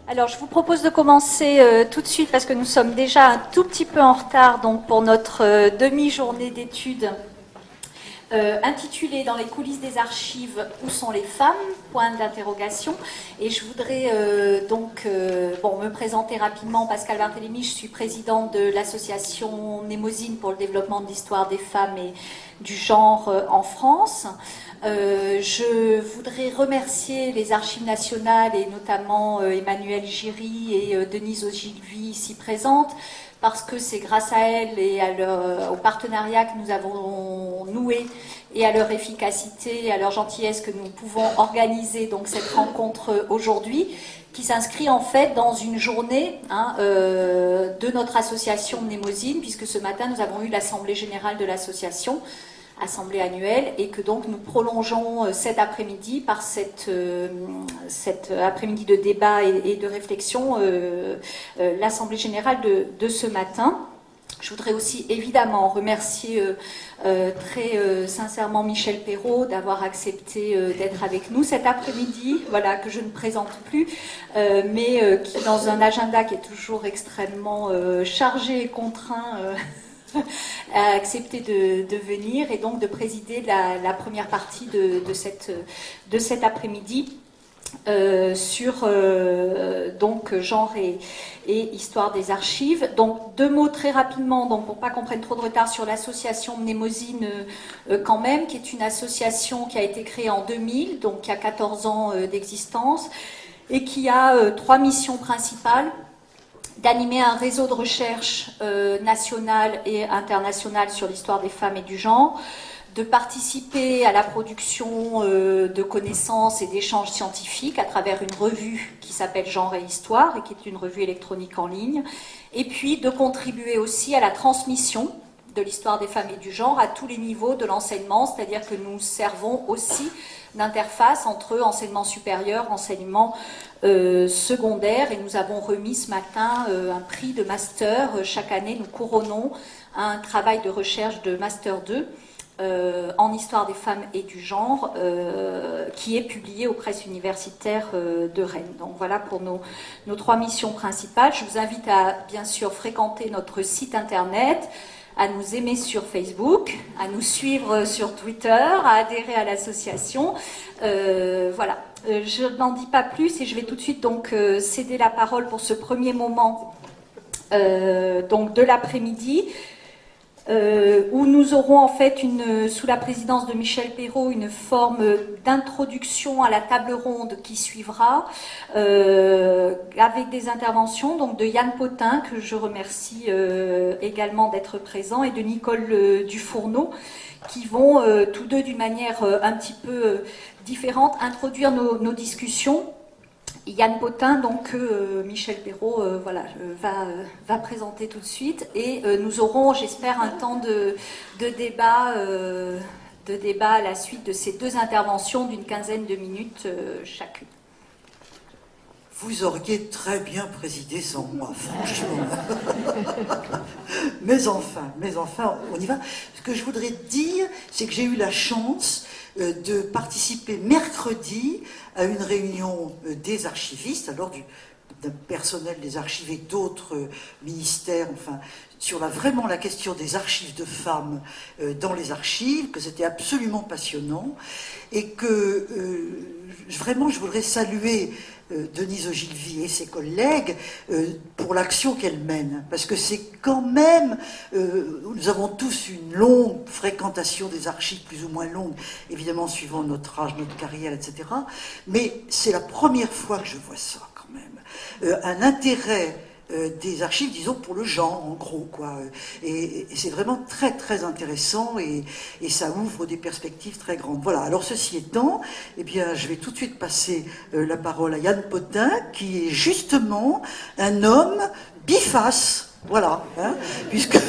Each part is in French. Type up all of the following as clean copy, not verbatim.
Alors, je vous propose de commencer tout de suite parce que nous sommes déjà un tout petit peu en retard donc, pour notre demi-journée d'études intitulée Dans les coulisses des archives, où sont les femmes ? Point d'interrogation. Et je voudrais me présenter rapidement. Pascale Barthélémy, je suis présidente de l'association Mnémosyne pour le développement de l'histoire des femmes et du genre en France. Je voudrais remercier les Archives nationales et notamment Emmanuelle Giry et Denise Ogilvy ici présentes, parce que c'est grâce à elles et au partenariat que nous avons noué et à leur efficacité et à leur gentillesse que nous pouvons organiser donc cette rencontre aujourd'hui, qui s'inscrit en fait dans une journée de notre association Mnémosyne, puisque ce matin nous avons eu l'assemblée générale de l'association, assemblée annuelle, et que donc nous prolongeons cet après-midi par cet après-midi de débat et de réflexion, l'assemblée générale de ce matin. Je voudrais aussi évidemment remercier très sincèrement Michel Perrault d'avoir accepté d'être avec nous cet après-midi, voilà, que je ne présente plus, mais qui, dans un agenda qui est toujours extrêmement chargé et contraint, a accepté de venir et donc de présider la première partie de cet après-midi sur donc genre et histoire des archives. Donc deux mots très rapidement, donc pour pas qu'on prenne trop de retard, sur l'association Mnémosyne quand même, qui est une association qui a été créée en 2000, donc qui a 14 ans d'existence et qui a trois missions principales: d'animer un réseau de recherche national et international sur l'histoire des femmes et du genre, de participer à la production de connaissances et d'échanges scientifiques à travers une revue qui s'appelle Genre et Histoire et qui est une revue électronique en ligne, et puis de contribuer aussi à la transmission de l'histoire des femmes et du genre à tous les niveaux de l'enseignement, c'est-à-dire que nous servons aussi d'interface entre enseignement supérieur, enseignement secondaire, et nous avons remis ce matin un prix de master. Chaque année, nous couronnons un travail de recherche de master 2 en histoire des femmes et du genre qui est publié aux presses universitaires de Rennes. Donc voilà pour nos trois missions principales. Je vous invite à bien sûr fréquenter notre site internet, à nous aimer sur Facebook, à nous suivre sur Twitter, à adhérer à l'association. Voilà, je n'en dis pas plus et je vais tout de suite donc céder la parole pour ce premier moment donc de l'après-midi, où nous aurons en fait sous la présidence de Michel Perrault une forme d'introduction à la table ronde qui suivra, avec des interventions donc de Yann Potin, que je remercie également d'être présent, et de Nicole Dufourneau, qui vont tous deux d'une manière un petit peu différente introduire nos discussions. Yann Potin, donc Michel Perrault va présenter tout de suite, et nous aurons, j'espère, un temps de débat à la suite de ces deux interventions d'une quinzaine de minutes chacune. Vous auriez très bien présidé sans moi, franchement. Mais enfin, on y va. Ce que je voudrais dire, c'est que j'ai eu la chance de participer mercredi à une réunion des archivistes, alors d'un personnel des archives et d'autres ministères, enfin, sur vraiment la question des archives de femmes dans les archives, que c'était absolument passionnant, et que vraiment je voudrais saluer Denise Ogilvy et ses collègues pour l'action qu'elle mène, parce que c'est quand même, nous avons tous une longue fréquentation des archives, plus ou moins longue, évidemment suivant notre âge, notre carrière, etc. Mais c'est la première fois que je vois ça quand même, un intérêt des archives, disons, pour le genre, en gros, quoi. Et c'est vraiment très, très intéressant, et ça ouvre des perspectives très grandes. Voilà, alors ceci étant, eh bien, je vais tout de suite passer la parole à Yann Potin, qui est justement un homme biface, voilà, hein, puisque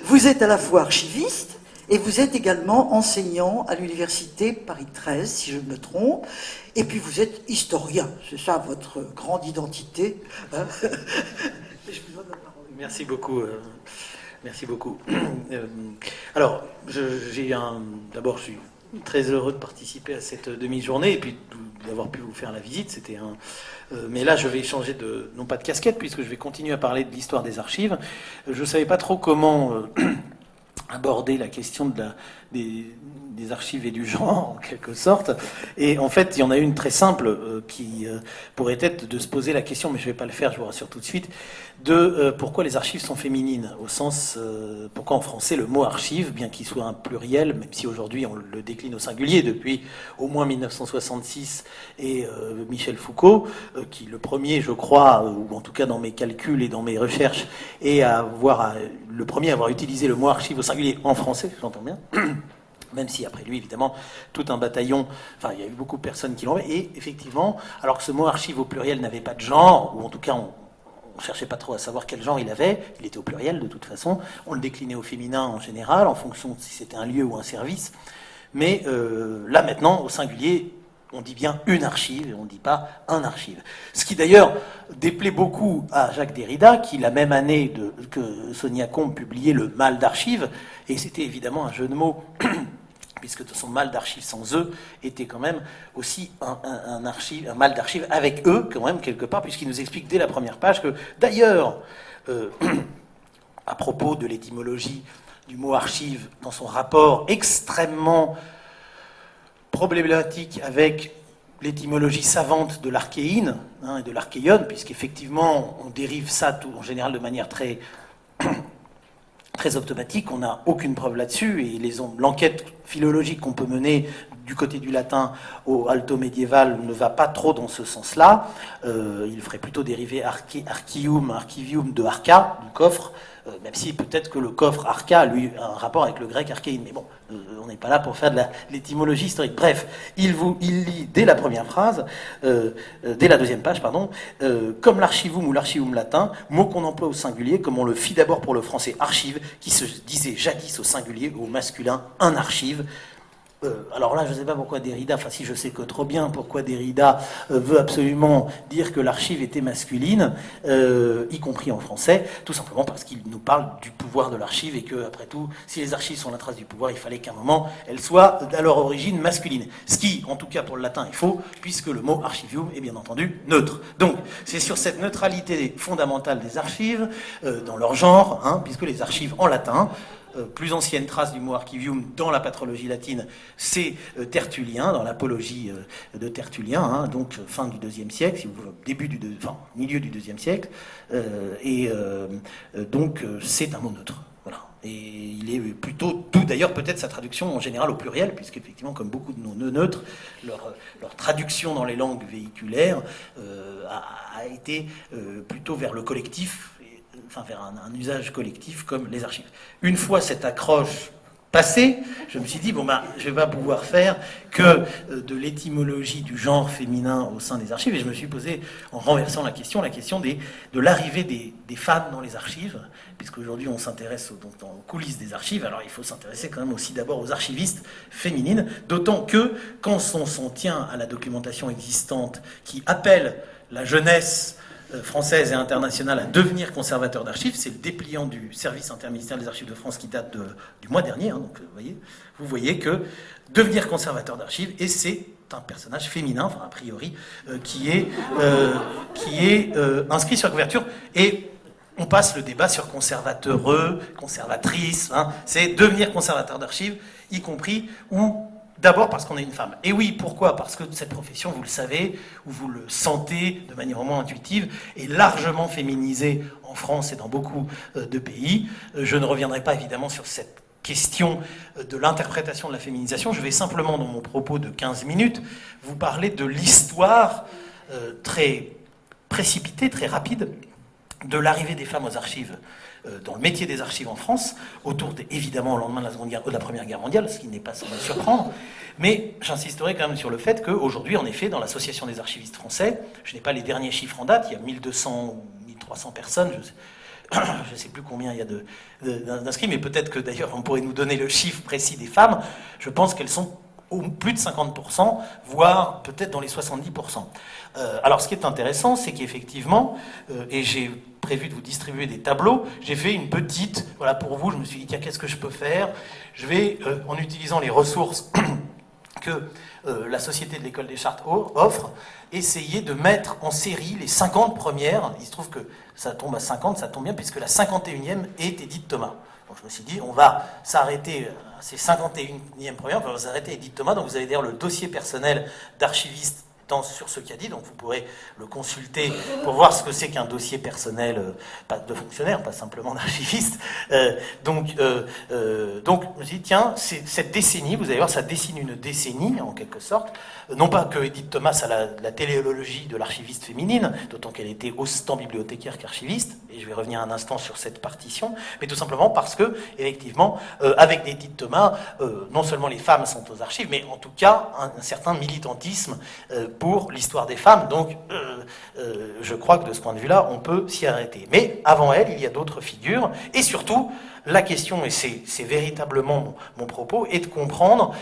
vous êtes à la fois archiviste, et vous êtes également enseignant à l'université Paris 13, si je ne me trompe, et puis vous êtes historien, c'est ça votre grande identité. Hein. Merci beaucoup. Merci beaucoup. Alors, d'abord, je suis très heureux de participer à cette demi-journée et puis d'avoir pu vous faire la visite. Mais là, je vais changer non pas de casquette, puisque je vais continuer à parler de l'histoire des archives. Je ne savais pas trop comment aborder la question des archives et du genre, en quelque sorte. Et en fait, il y en a une très simple qui pourrait être de se poser la question, mais je ne vais pas le faire, je vous rassure tout de suite, de pourquoi les archives sont féminines, au sens, pourquoi en français le mot archive, bien qu'il soit un pluriel, même si aujourd'hui on le décline au singulier depuis au moins 1966 et Michel Foucault, qui le premier, je crois, ou en tout cas dans mes calculs et dans mes recherches, est le premier à avoir utilisé le mot archive au singulier en français, j'entends bien. Même si après lui, évidemment, tout un bataillon, il y a eu beaucoup de personnes qui l'ont fait. Et effectivement, alors que ce mot archive au pluriel n'avait pas de genre, ou en tout cas on ne cherchait pas trop à savoir quel genre il avait, il était au pluriel de toute façon, on le déclinait au féminin en général, en fonction de si c'était un lieu ou un service. Mais là maintenant, au singulier, on dit bien une archive et on ne dit pas un archive. Ce qui d'ailleurs déplaît beaucoup à Jacques Derrida, qui la même année que Sonia Combe publiait le Mal d'archives, et c'était évidemment un jeu de mots, puisque son mal d'archives sans eux était quand même aussi un mal d'archives avec eux, quand même, quelque part, puisqu'il nous explique dès la première page que, d'ailleurs, à propos de l'étymologie du mot archive, dans son rapport extrêmement problématique avec l'étymologie savante de l'archéine et de l'archéion, puisqu'effectivement, on dérive ça tout, en général de manière très automatique, on n'a aucune preuve là-dessus, et l'enquête philologique qu'on peut mener du côté du latin au alto-médiéval ne va pas trop dans ce sens-là. Il ferait plutôt dériver archivium de arca, du coffre, même si peut-être que le coffre arca, lui, a un rapport avec le grec archéine. Mais bon, on n'est pas là pour faire de l'étymologie historique. Bref, il lit dès la première phrase, dès la deuxième page, pardon, comme l'archivum ou l'archivum latin, mot qu'on emploie au singulier, comme on le fit d'abord pour le français archive, qui se disait jadis au singulier ou au masculin un archive. Alors là, je ne sais pas pourquoi Derrida, si je sais que trop bien pourquoi Derrida veut absolument dire que l'archive était masculine, y compris en français, tout simplement parce qu'il nous parle du pouvoir de l'archive et que, après tout, si les archives sont la trace du pouvoir, il fallait qu'à un moment, elles soient à leur origine masculine. Ce qui, en tout cas pour le latin, est faux, puisque le mot archivium est bien entendu neutre. Donc, c'est sur cette neutralité fondamentale des archives, dans leur genre, puisque les archives en latin, plus ancienne trace du mot archivium dans la patrologie latine, c'est Tertullien, dans l'apologie de Tertullien, donc fin du IIe siècle, si vous voulez, milieu du IIe siècle, donc c'est un mot neutre. Voilà. Et il est plutôt, d'où d'ailleurs peut-être sa traduction en général au pluriel, puisqu'effectivement, comme beaucoup de noms neutres, leur traduction dans les langues véhiculaires a été plutôt vers le collectif, vers un usage collectif comme les archives. Une fois cette accroche passée, je me suis dit, je ne vais pas pouvoir faire que de l'étymologie du genre féminin au sein des archives, et je me suis posé, en renversant la question de l'arrivée des femmes dans les archives, puisqu'aujourd'hui on s'intéresse aux coulisses des archives, alors il faut s'intéresser quand même aussi d'abord aux archivistes féminines, d'autant que quand on s'en tient à la documentation existante qui appelle la jeunesse française et internationale à devenir conservateur d'archives, c'est le dépliant du service interministériel des archives de France qui date du mois dernier, donc vous voyez que devenir conservateur d'archives, et c'est un personnage féminin, a priori, qui est inscrit sur la couverture, et on passe le débat sur conservateureux, conservatrice, c'est devenir conservateur d'archives, y compris où d'abord parce qu'on est une femme. Et oui, pourquoi ? Parce que cette profession, vous le savez, ou vous le sentez de manière vraiment intuitive, est largement féminisée en France et dans beaucoup de pays. Je ne reviendrai pas évidemment sur cette question de l'interprétation de la féminisation. Je vais simplement, dans mon propos de 15 minutes, vous parler de l'histoire très précipitée, très rapide, de l'arrivée des femmes aux archives, dans le métier des archives en France, évidemment au lendemain de la Première Guerre mondiale, ce qui n'est pas sans me surprendre, mais j'insisterai quand même sur le fait qu'aujourd'hui, en effet, dans l'Association des archivistes français, je n'ai pas les derniers chiffres en date, il y a 1200 ou 1300 personnes, je ne sais plus combien il y a d'inscrits, mais peut-être que d'ailleurs on pourrait nous donner le chiffre précis des femmes. Je pense qu'elles sont au plus de 50%, voire peut-être dans les 70%. Alors ce qui est intéressant, c'est qu'effectivement, et j'ai prévu de vous distribuer des tableaux, j'ai fait une petite, voilà pour vous, je me suis dit, tiens, qu'est-ce que je peux faire? Je vais, en utilisant les ressources que la Société de l'École des Chartes offre, essayer de mettre en série les 50 premières. Il se trouve que ça tombe à 50, ça tombe bien, puisque la 51e est Édith Thomas. Donc je me suis dit, on va s'arrêter à ces 51e premières, on va s'arrêter à Édith Thomas. Donc vous avez d'ailleurs le dossier personnel d'archiviste sur ce qu'a dit, donc vous pourrez le consulter pour voir ce que c'est qu'un dossier personnel pas de fonctionnaire, pas simplement d'archiviste. Donc je me dis, tiens, cette décennie, vous allez voir, ça dessine une décennie, en quelque sorte. Non pas que Édith Thomas a la téléologie de l'archiviste féminine, d'autant qu'elle était autant bibliothécaire qu'archiviste, et je vais revenir un instant sur cette partition, mais tout simplement parce que, effectivement, avec Édith Thomas, non seulement les femmes sont aux archives, mais en tout cas, un certain militantisme pour l'histoire des femmes. Donc, je crois que de ce point de vue-là, on peut s'y arrêter. Mais avant elle, il y a d'autres figures, et surtout, la question, et c'est véritablement mon propos, est de comprendre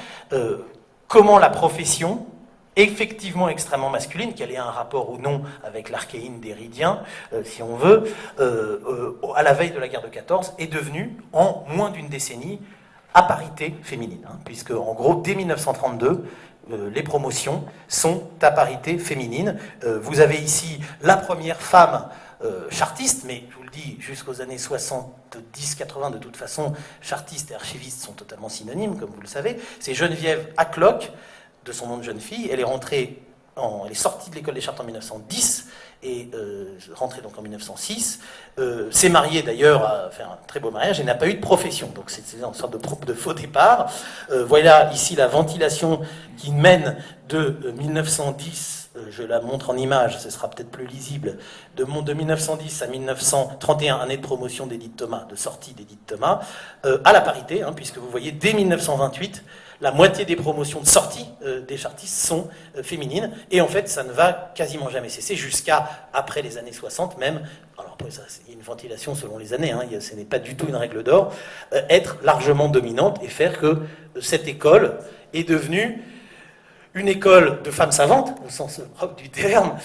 comment la profession, effectivement extrêmement masculine, qu'elle ait un rapport ou non avec l'archéine d'Héridien, si on veut, à la veille de la guerre de 14, est devenue, en moins d'une décennie, à parité féminine. Puisque, en gros, dès 1932, les promotions sont à parité féminine. Vous avez ici la première femme chartiste, mais je vous le dis, jusqu'aux années 70-80, de toute façon, chartiste et archiviste sont totalement synonymes, comme vous le savez. C'est Geneviève Hacklock, de son nom de jeune fille. Elle est sortie de l'école des Chartes en 1910 et rentrée donc en 1906. S'est mariée d'ailleurs, a fait un très beau mariage et n'a pas eu de profession. Donc c'est une sorte de faux départ. Voilà ici la ventilation qui mène de 1910. Je la montre en image, ce sera peut-être plus lisible. De 1910 à 1931, année de promotion d'Édith Thomas, de sortie d'Édith Thomas, à la parité, puisque vous voyez, dès 1928, la moitié des promotions de sortie des chartistes sont féminines. Et en fait, ça ne va quasiment jamais cesser jusqu'à après les années 60 même. Alors après, ça, il y a une ventilation selon les années, ce n'est pas du tout une règle d'or. Être largement dominante et faire que cette école est devenue une école de femmes savantes, au sens propre du terme,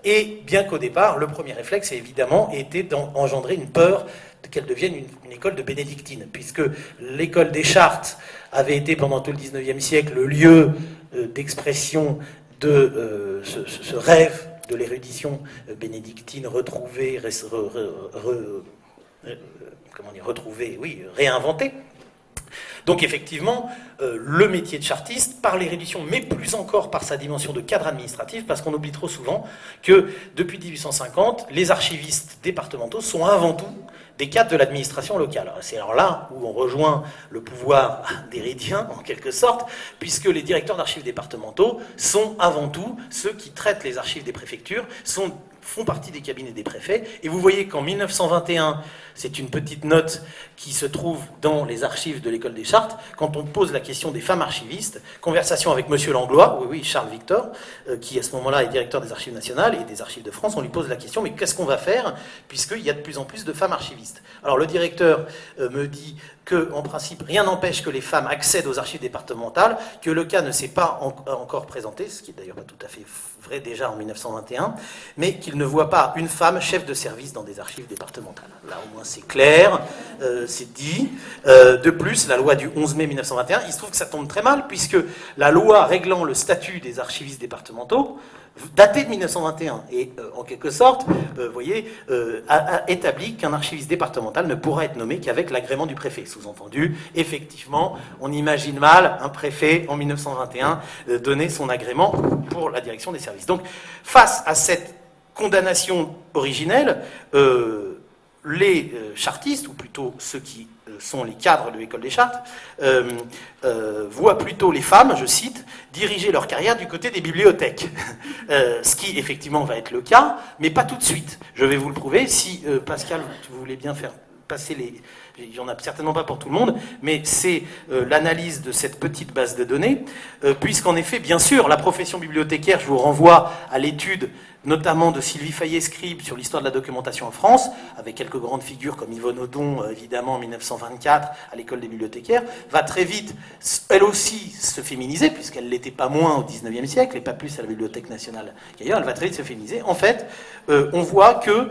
et bien qu'au départ, le premier réflexe, évidemment, était d'engendrer une peur qu'elle devienne une école de bénédictine, puisque l'école des Chartes avait été pendant tout le XIXe siècle le lieu d'expression de ce rêve de l'érudition bénédictine retrouvée, réinventée. Donc effectivement, le métier de chartiste, par l'érudition, mais plus encore par sa dimension de cadre administratif, parce qu'on oublie trop souvent que depuis 1850, les archivistes départementaux sont avant tout des cadres de l'administration locale. C'est alors là où on rejoint le pouvoir d'Héridien, en quelque sorte, puisque les directeurs d'archives départementaux sont avant tout ceux qui traitent les archives des préfectures, font partie des cabinets des préfets. Et vous voyez qu'en 1921, c'est une petite note qui se trouve dans les archives de l'École des Chartes, quand on pose la question des femmes archivistes, conversation avec Monsieur Langlois, oui, Charles Victor, qui à ce moment-là est directeur des Archives nationales et des Archives de France, on lui pose la question, mais qu'est-ce qu'on va faire, puisqu'il y a de plus en plus de femmes archivistes. Alors le directeur me dit que, en principe, rien n'empêche que les femmes accèdent aux archives départementales, que le cas ne s'est pas encore présenté, ce qui est d'ailleurs pas tout à fait vrai déjà en 1921, mais qu'il ne voit pas une femme chef de service dans des archives départementales. Là, au moins, c'est clair, c'est dit. De plus, la loi du 11 mai 1921, il se trouve que ça tombe très mal, puisque la loi réglant le statut des archivistes départementaux, datée de 1921, et en quelque sorte, vous voyez, a établi qu'un archiviste départemental ne pourra être nommé qu'avec l'agrément du préfet. Sous-entendu, effectivement, on imagine mal un préfet en 1921 donner son agrément pour la direction des services. Donc, face à cette condamnation originelle, les chartistes, ou plutôt ceux qui sont les cadres de l'École des Chartes, voient plutôt les femmes, je cite, diriger leur carrière du côté des bibliothèques. Ce qui, effectivement, va être le cas, mais pas tout de suite. Je vais vous le prouver. Si, Pascal, vous voulez bien faire passer les... Il n'y en a certainement pas pour tout le monde, mais c'est l'analyse de cette petite base de données, puisqu'en effet, bien sûr, la profession bibliothécaire, je vous renvoie à l'étude notamment de Sylvie Fayet-Scribe sur l'histoire de la documentation en France, avec quelques grandes figures comme Yvonne Audon, évidemment, en 1924, à l'école des bibliothécaires, va très vite, elle aussi, se féminiser, puisqu'elle ne l'était pas moins au XIXe siècle, et pas plus à la Bibliothèque nationale qu'ailleurs, elle va très vite se féminiser. En fait, on voit que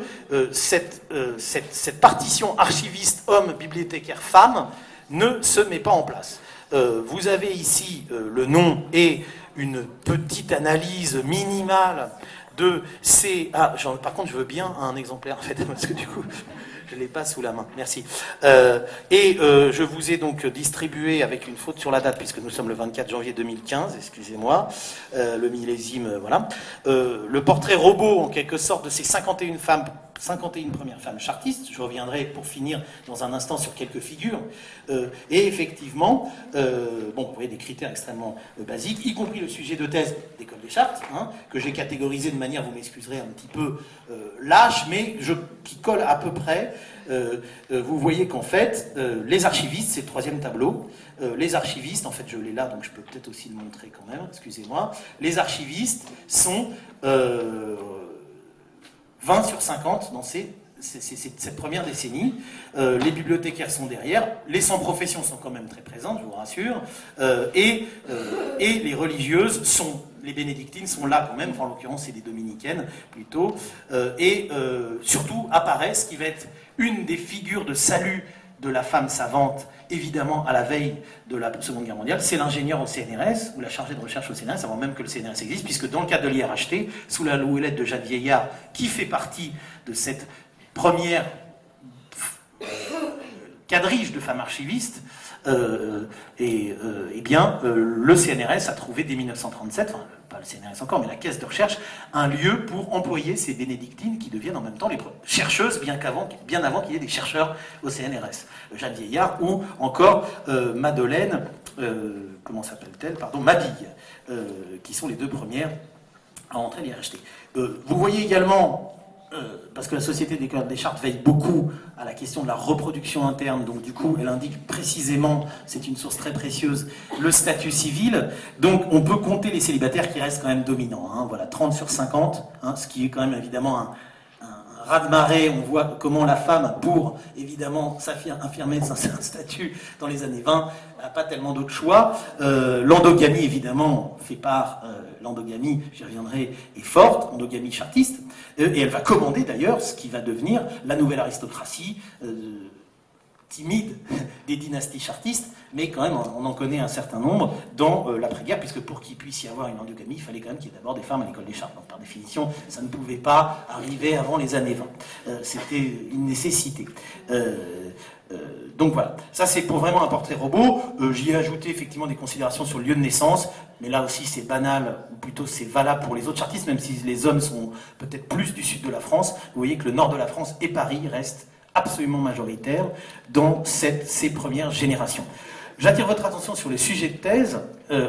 cette partition archiviste homme, bibliothécaire, femme ne se met pas en place. Vous avez ici le nom et une petite analyse minimale de ces... Ah, par contre, je veux bien un exemplaire, en fait, parce que du coup, je ne l'ai pas sous la main. Merci. Je vous ai donc distribué, avec une faute sur la date, puisque nous sommes le 24 janvier 2015, excusez-moi, le millésime, voilà. Le portrait robot, en quelque sorte, de ces 51 premières femmes chartistes. Je reviendrai pour finir dans un instant sur quelques figures. Et effectivement, vous voyez des critères extrêmement basiques, y compris le sujet de thèse d'école des chartes, que j'ai catégorisé de manière, vous m'excuserez, un petit peu lâche, mais qui colle à peu près. Vous voyez qu'en fait, les archivistes, c'est le troisième tableau, les archivistes, en fait je l'ai là, donc je peux peut-être aussi le montrer quand même, excusez-moi, les archivistes sont 20 sur 50 dans cette première décennie. Les bibliothécaires sont derrière, les sans-profession sont quand même très présentes, je vous rassure, et les religieuses sont, les bénédictines sont là quand même, enfin, en l'occurrence c'est des dominicaines plutôt, surtout apparaît ce qui va être une des figures de salut de la femme savante, évidemment à la veille de la Seconde Guerre mondiale, c'est l'ingénieur au CNRS, ou la chargée de recherche au CNRS, avant même que le CNRS existe, puisque dans le cadre de l'IRHT, sous la houlette de Jeanne Vieillard, qui fait partie de cette première quadrige de femmes archivistes, le CNRS a trouvé dès 1937, enfin pas le CNRS encore, mais la caisse de recherche, un lieu pour employer ces bénédictines qui deviennent en même temps les chercheuses, bien avant qu'il y ait des chercheurs au CNRS. Jeanne Vieillard ou encore Madeleine, comment s'appelle-t-elle, pardon, Mabille, qui sont les deux premières à entrer à l'IRHT. Vous voyez également, parce que la Société d'école des chartes veille beaucoup à la question de la reproduction interne, donc du coup elle indique précisément, c'est une source très précieuse, le statut civil, donc on peut compter les célibataires qui restent quand même dominants, voilà, 30 sur 50, ce qui est quand même évidemment un raz-de-marée. On voit comment la femme, pour évidemment affirmer un statut dans les années 20, n'a pas tellement d'autres choix. L'endogamie, évidemment, fait part, l'endogamie, j'y reviendrai, est forte, endogamie chartiste, et elle va commander d'ailleurs ce qui va devenir la nouvelle aristocratie timide des dynasties chartistes, mais quand même on en connaît un certain nombre dans l'après-guerre, puisque pour qu'il puisse y avoir une endogamie, il fallait quand même qu'il y ait d'abord des femmes à l'école des chartes. Donc par définition, ça ne pouvait pas arriver avant les années 20. C'était une nécessité. Donc voilà, ça c'est pour vraiment un portrait robot. J'y ai ajouté effectivement des considérations sur le lieu de naissance, mais là aussi c'est banal, ou plutôt c'est valable pour les autres chartistes, même si les hommes sont peut-être plus du sud de la France. Vous voyez que le nord de la France et Paris restent absolument majoritaires dans ces premières générations. J'attire votre attention sur les sujets de thèse.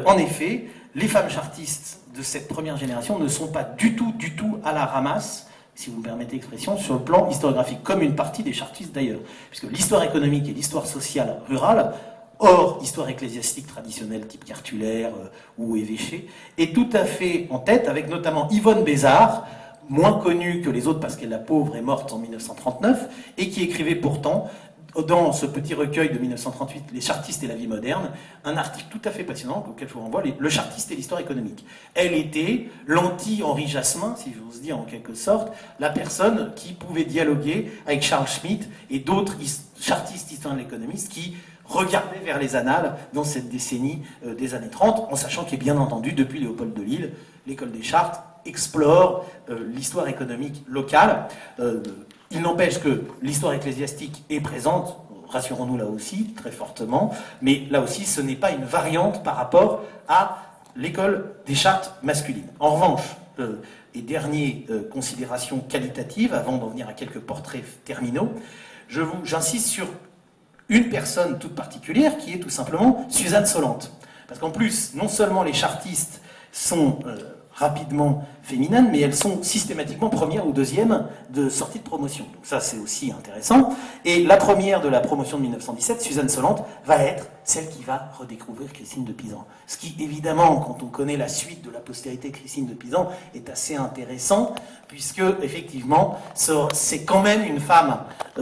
En effet, les femmes chartistes de cette première génération ne sont pas du tout à la ramasse, si vous me permettez l'expression, sur le plan historiographique, comme une partie des chartistes d'ailleurs, puisque l'histoire économique et l'histoire sociale rurale, hors histoire ecclésiastique traditionnelle type Cartulaire ou évêché, est tout à fait en tête, avec notamment Yvonne Bézard, moins connue que les autres parce qu'elle, la pauvre, est morte en 1939, et qui écrivait pourtant, dans ce petit recueil de 1938, Les chartistes et la vie moderne, un article tout à fait passionnant auquel je vous renvoie, Le chartiste et l'histoire économique. Elle était l'anti-Henri Jasmin, si j'ose dire en quelque sorte, la personne qui pouvait dialoguer avec Charles Schmitt et d'autres chartistes historiens de l'économiste qui regardaient vers les annales dans cette décennie des années 30, en sachant qu'il est bien entendu, depuis Léopold de Lille, l'école des chartes explore l'histoire économique locale. Il n'empêche que l'histoire ecclésiastique est présente, rassurons-nous là aussi, très fortement, mais là aussi ce n'est pas une variante par rapport à l'école des chartes masculines. En revanche, et dernière considération qualitative, avant d'en venir à quelques portraits terminaux, j'insiste sur une personne toute particulière qui est tout simplement Suzanne Solente. Parce qu'en plus, non seulement les chartistes sont rapidement féminines, mais elles sont systématiquement première ou deuxième de sortie de promotion. Donc ça, c'est aussi intéressant. Et la première de la promotion de 1917, Suzanne Solante, va être celle qui va redécouvrir Christine de Pisan. Ce qui, évidemment, quand on connaît la suite de la postérité de Christine de Pisan, est assez intéressant, puisque, effectivement, c'est quand même une femme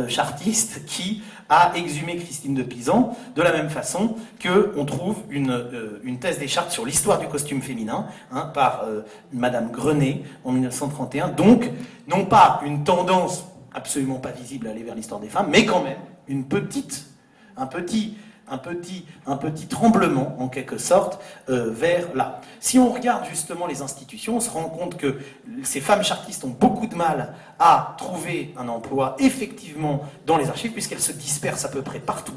chartiste qui a exhumé Christine de Pisan, de la même façon qu'on trouve une thèse des chartes sur l'histoire du costume féminin, par Madame Grenet en 1931. Donc, non pas une tendance absolument pas visible à aller vers l'histoire des femmes, mais quand même un petit tremblement, en quelque sorte, vers là. Si on regarde justement les institutions, on se rend compte que ces femmes chartistes ont beaucoup de mal à trouver un emploi effectivement dans les archives, puisqu'elles se dispersent à peu près partout.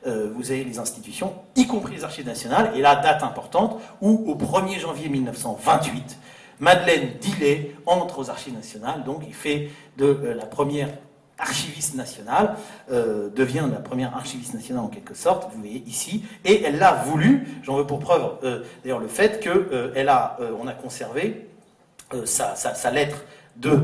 Vous avez les institutions, y compris les archives nationales, et la date importante, où au 1er janvier 1928, Madeleine Dillet entre aux archives nationales, donc il fait de la première archiviste nationale, devient la première archiviste nationale en quelque sorte, vous voyez ici, et elle l'a voulu, j'en veux pour preuve d'ailleurs le fait qu'on a conservé sa lettre de...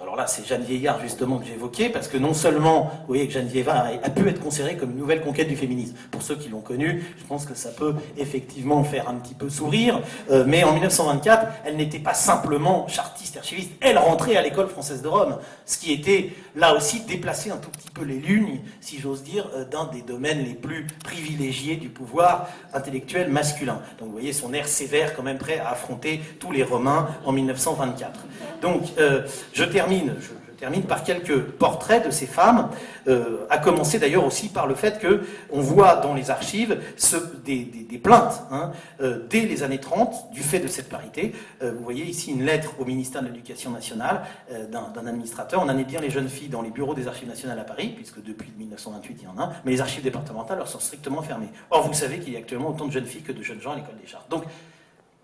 alors là, c'est Jeanne Vieillard justement que j'évoquais, parce que non seulement, vous voyez que Jeanne Vieillard a pu être considérée comme une nouvelle conquête du féminisme. Pour ceux qui l'ont connue, je pense que ça peut effectivement faire un petit peu sourire, mais en 1924, elle n'était pas simplement chartiste, archiviste, elle rentrait à l'école française de Rome, ce qui était là aussi déplacer un tout petit peu les lugnes, si j'ose dire, d'un des domaines les plus privilégiés du pouvoir intellectuel masculin. Donc vous voyez son air sévère, quand même prêt à affronter tous les Romains en 1924. Donc, je termine par quelques portraits de ces femmes, à commencer d'ailleurs aussi par le fait qu'on voit dans les archives des plaintes dès les années 30 du fait de cette parité. Vous voyez ici une lettre au ministère de l'Éducation nationale d'un administrateur. On en est bien les jeunes filles dans les bureaux des archives nationales à Paris, puisque depuis 1928 il y en a, mais les archives départementales leur sont strictement fermées. Or, vous savez qu'il y a actuellement autant de jeunes filles que de jeunes gens à l'école des Chartes. Donc,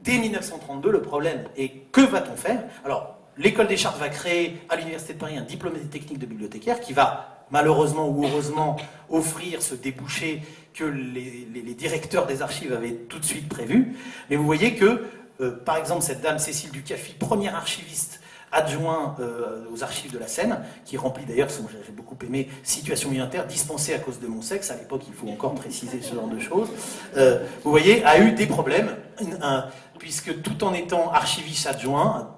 dès 1932, le problème est que va-t-on faire ? Alors, l'école des Chartes va créer à l'Université de Paris un diplôme des techniques de bibliothécaire qui va, malheureusement ou heureusement, offrir ce débouché que les directeurs des archives avaient tout de suite prévu. Mais vous voyez que, par exemple, cette dame Cécile Ducaffi, première archiviste adjoint aux archives de la Seine, qui remplit d'ailleurs, j'ai beaucoup aimé, situation militaire, dispensée à cause de mon sexe, à l'époque il faut encore préciser ce genre de choses, vous voyez, a eu des problèmes, puisque tout en étant archiviste adjoint,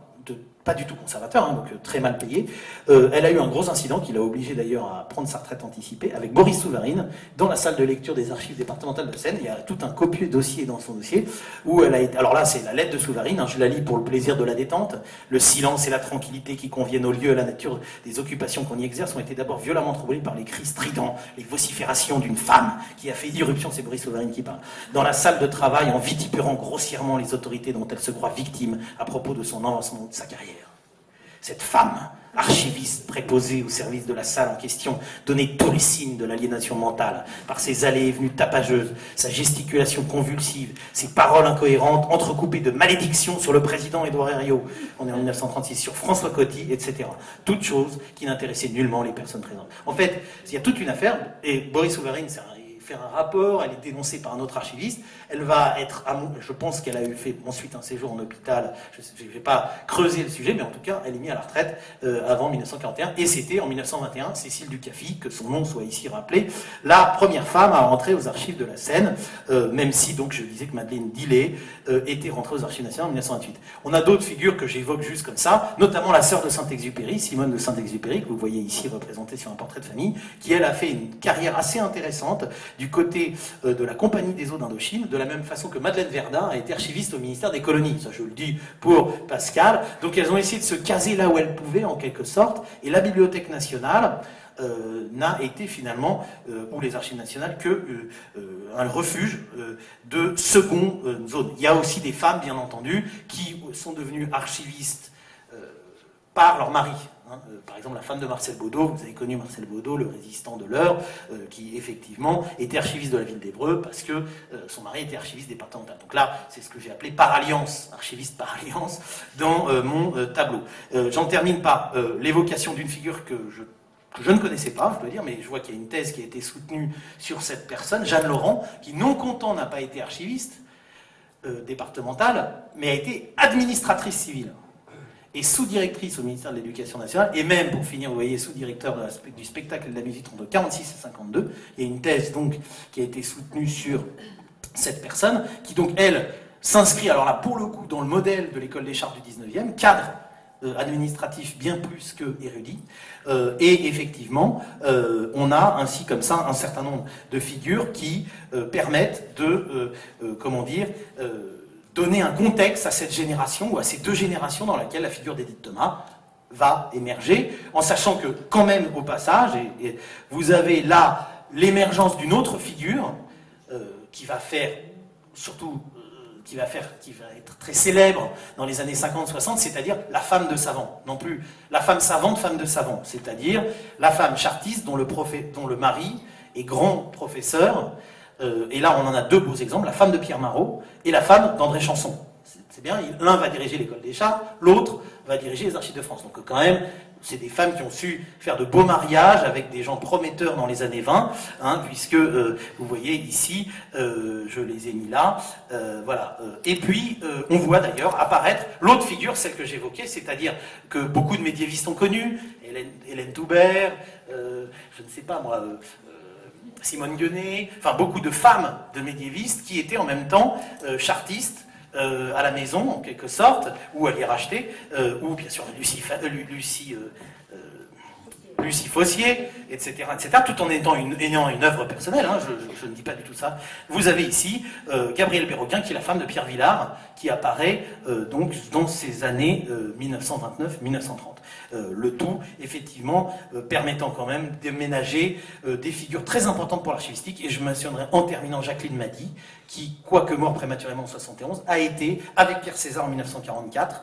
pas du tout conservateur, donc très mal payé. Elle a eu un gros incident qui l'a obligé d'ailleurs à prendre sa retraite anticipée avec Boris Souvarine dans la salle de lecture des archives départementales de Seine. Il y a tout un copieux dossier dans son dossier où elle a été... Alors là, c'est la lettre de Souvarine, je la lis pour le plaisir de la détente. Le silence et la tranquillité qui conviennent au lieu et à la nature des occupations qu'on y exerce ont été d'abord violemment troublés par les cris stridents, les vociférations d'une femme qui a fait irruption, c'est Boris Souvarine qui parle, dans la salle de travail en vitupérant grossièrement les autorités dont elle se croit victime à propos de son avancement ou de sa carrière. Cette femme, archiviste préposée au service de la salle en question, donnait tous les signes de l'aliénation mentale par ses allées et venues tapageuses, sa gesticulation convulsive, ses paroles incohérentes, entrecoupées de malédictions sur le président Édouard Herriot, on est en 1936, sur François Coty, etc. Toutes choses qui n'intéressaient nullement les personnes présentes. En fait, il y a toute une affaire, et Boris Souvarine, fait un rapport, elle est dénoncée par un autre archiviste, elle va être, je pense qu'elle a eu fait ensuite un séjour en hôpital, je ne vais pas creuser le sujet, mais en tout cas, elle est mise à la retraite avant 1941, et c'était en 1921, Cécile Ducaffi, que son nom soit ici rappelé, la première femme à rentrer aux archives de la Seine, même si, donc, je disais que Madeleine Dillet était rentrée aux archives nationales en 1928. On a d'autres figures que j'évoque juste comme ça, notamment la sœur de Saint-Exupéry, Simone de Saint-Exupéry, que vous voyez ici représentée sur un portrait de famille, qui, elle, a fait une carrière assez intéressante du côté de la Compagnie des eaux d'Indochine, de la même façon que Madeleine Verdun a été archiviste au ministère des colonies. Ça, je le dis pour Pascal. Donc, elles ont essayé de se caser là où elles pouvaient, en quelque sorte. Et la Bibliothèque nationale n'a été finalement, ou les archives nationales, que un refuge de seconde zone. Il y a aussi des femmes, bien entendu, qui sont devenues archivistes par leur mari. Par exemple, la femme de Marcel Baudot, vous avez connu Marcel Baudot, le résistant de l'Eure, qui effectivement était archiviste de la ville d'Évreux parce que son mari était archiviste départemental. Donc là, c'est ce que j'ai appelé par alliance, archiviste par alliance, dans mon tableau. J'en termine par l'évocation d'une figure que je ne connaissais pas, je dois dire, mais je vois qu'il y a une thèse qui a été soutenue sur cette personne, Jeanne Laurent, qui non content n'a pas été archiviste, départementale, mais a été administratrice civile et sous-directrice au ministère de l'Éducation nationale, et même, pour finir, vous voyez, sous-directeur du spectacle et de la musique entre 46 et 52. Il y a une thèse, donc, qui a été soutenue sur cette personne, qui, donc, elle, s'inscrit, alors là, pour le coup, dans le modèle de l'école des chartes du 19e, cadre administratif bien plus que érudit, et effectivement, on a ainsi comme ça un certain nombre de figures qui permettent de, comment dire, donner un contexte à cette génération, ou à ces deux générations dans laquelle la figure d'Édith Thomas va émerger, en sachant que, quand même, au passage, et vous avez là l'émergence d'une autre figure qui va faire, surtout, qui va être très célèbre dans les années 50-60, c'est-à-dire la femme de savant. Non plus la femme savante, femme de savant, c'est-à-dire la femme chartiste dont le mari est grand professeur. Et là, on en a deux beaux exemples, la femme de Pierre Marot et la femme d'André Chanson. C'est bien, l'un va diriger l'école des chartes, l'autre va diriger les archives de France. Donc quand même, c'est des femmes qui ont su faire de beaux mariages avec des gens prometteurs dans les années 20, hein, puisque, vous voyez ici, je les ai mis là, voilà. Et puis, on voit d'ailleurs apparaître l'autre figure, celle que j'évoquais, c'est-à-dire que beaucoup de médiévistes ont connu, Hélène Toubert, je ne sais pas moi, Simone Guenet, enfin beaucoup de femmes de médiévistes qui étaient en même temps chartistes, à la maison, en quelque sorte, ou à les racheter, ou bien sûr Lucie Fossier, etc., tout en ayant une œuvre personnelle, hein, je ne dis pas du tout ça. Vous avez ici Gabrielle Béroquin, qui est la femme de Pierre Villard, qui apparaît donc dans ces années 1929-1930. Le tout, effectivement, permettant quand même de ménager des figures très importantes pour l'archivistique, et je mentionnerai en terminant Jacqueline Mady, qui, quoique mort prématurément en 71, a été, avec Pierre César en 1944,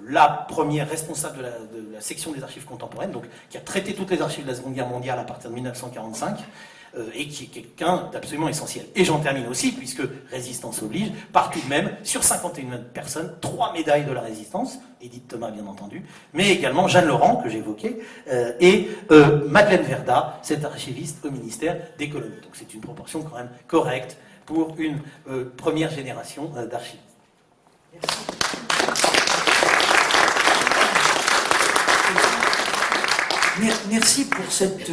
la première responsable de la section des archives contemporaines, donc qui a traité toutes les archives de la Seconde Guerre mondiale à partir de 1945, et qui est quelqu'un d'absolument essentiel. Et j'en termine aussi, puisque résistance oblige, par tout de même, sur 51 personnes, 3 médailles de la résistance, Édith Thomas bien entendu, mais également Jeanne Laurent, que j'évoquais, et Madeleine Verda, cette archiviste au ministère des colonies. Donc c'est une proportion quand même correcte pour une première génération d'archivistes. Merci pour cette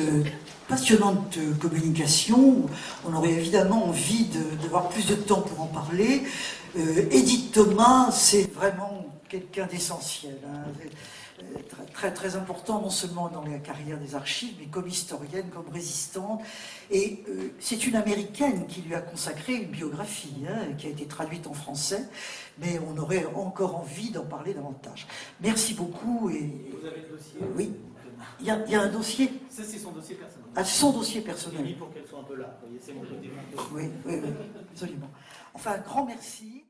passionnante communication. On aurait évidemment envie d'avoir plus de temps pour en parler. Édith Thomas, c'est vraiment quelqu'un d'essentiel, hein. Très, très important, non seulement dans la carrière des archives, mais comme historienne, comme résistante. Et c'est une Américaine qui lui a consacré une biographie, hein, qui a été traduite en français, mais on aurait encore envie d'en parler davantage. Merci beaucoup. Et... Vous avez le dossier? Oui. Il y a un dossier? Ça, c'est son dossier personnel. Ah, son dossier personnel. Pour qu'elle soit un peu là. Vous voyez, c'est mon côté. Oui, absolument. Enfin, un grand merci.